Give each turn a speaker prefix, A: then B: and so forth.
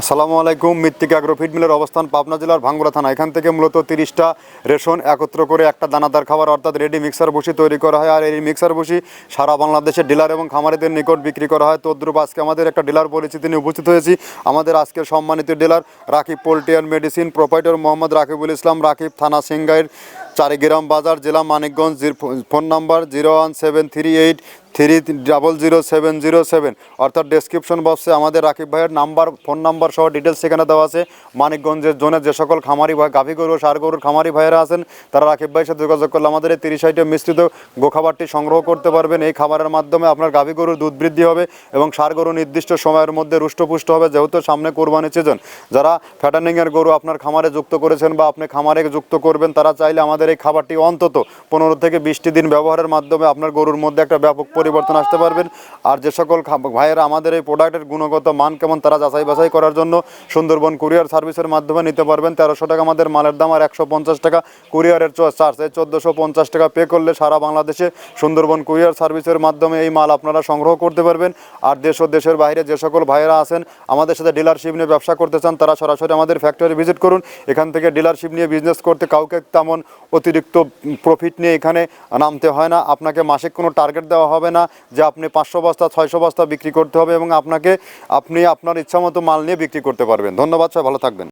A: আসসালামু আলাইকুম। মৃত্তিকা অ্যাগ্রো ফিড মিলের অবস্থান পাবনা জেলার ভাঙ্গুড়া থানা। এখান থেকে মূলত 30টা রেশন একত্র করে একটা দানাদার খাবার অর্থাৎ রেডি মিক্সার ভুসি তৈরি করা হয়। আর এই মিক্সার ভুসি সারা বাংলাদেশের ডিলার এবং খামারিদের নিকট বিক্রি করা হয়। তদ্রুপ আজকে আমাদের একটা ডিলার পরিচিতি নিয়ে উপস্থিত হয়েছি। আমাদের আজকের সম্মানিত dealer Rakib poultry and medicine, proprietor Mohammad Rakibul Islam Rakib, থানা সিংগাইর, চারিগ্রাম বাজার, জেলা মানিকগঞ্জ। ফোন নাম্বার 01738300707, অর্থাৎ ডেসক্রিপশন বক্সে আমাদের রাকিব ভাইয়ের নাম্বার, ফোন নাম্বার সহ ডিটেলস সেখানে দেওয়া আছে। মানিকগঞ্জের জোনে যে সকল খামারি ভাই, গাভী গরু, ষাঁড় গরুর খামারি ভাইয়েরা আছেন, তারা রাকিব ভাইয়ের সাথে যোগাযোগ করলে আমাদের এই 30 আইটেম মিশ্রিত গোখাবারটি সংগ্রহ করতে পারবেন। এই খাবারের মাধ্যমে আপনার গাভী গরুর দুধ বৃদ্ধি হবে এবং ষাঁড় গরু নির্দিষ্ট সময়ের মধ্যে রুষ্টপুষ্ট হবে, যেহেতু সামনে কোরবানির সিজন। যারা ফ্যাটানিংয়ের গরু আপনার খামারে যুক্ত করেছেন বা আপনি খামারে যুক্ত করবেন, তারা চাইলে আমাদের এই খাবারটি অন্তত 15 থেকে 20টি দিন ব্যবহারের মাধ্যমে আপনার গরুর মধ্যে একটা ব্যাপক পরিবর্তন আসতে পারবেন। আর যে সকল ভাইয়েরা আমাদের এই প্রোডাক্টের গুণগত মান কেমন তারা যাচাই বাছাই করার জন্য সুন্দরবন কুরিয়ার সার্ভিসের মাধ্যমে নিতে পারবেন। 1300 টাকা আমাদের মালের দাম, আর 150 টাকা কুরিয়ারের চার্জ। এই 1450 টাকা পে করলে সারা বাংলাদেশে সুন্দরবন কুরিয়ার সার্ভিসের মাধ্যমে এই মাল আপনারা সংগ্রহ করতে পারবেন। আর দেশ ও দেশের বাইরে যে সকল ভাইয়েরা আছেন আমাদের সাথে ডিলারশিপ নিয়ে ব্যবসা করতে চান, তারা সরাসরি আমাদের ফ্যাক্টরি ভিজিট করুন। এখান থেকে ডিলারশিপ নিয়ে বিজনেস করতে কাউকে তেমন অতিরিক্ত প্রফিট নিয়ে এখানে নামতে হয় না। আপনাকে মাসিক কোনো টার্গেট দেওয়া হবে না যে আপনি 500 বস্তা 600 বস্তা বিক্রি করতে হবে, এবং আপনি আপনার ইচ্ছামতো মাল নিয়ে বিক্রি করতে পারবেন। ধন্যবাদ, সবাই ভালো থাকবেন।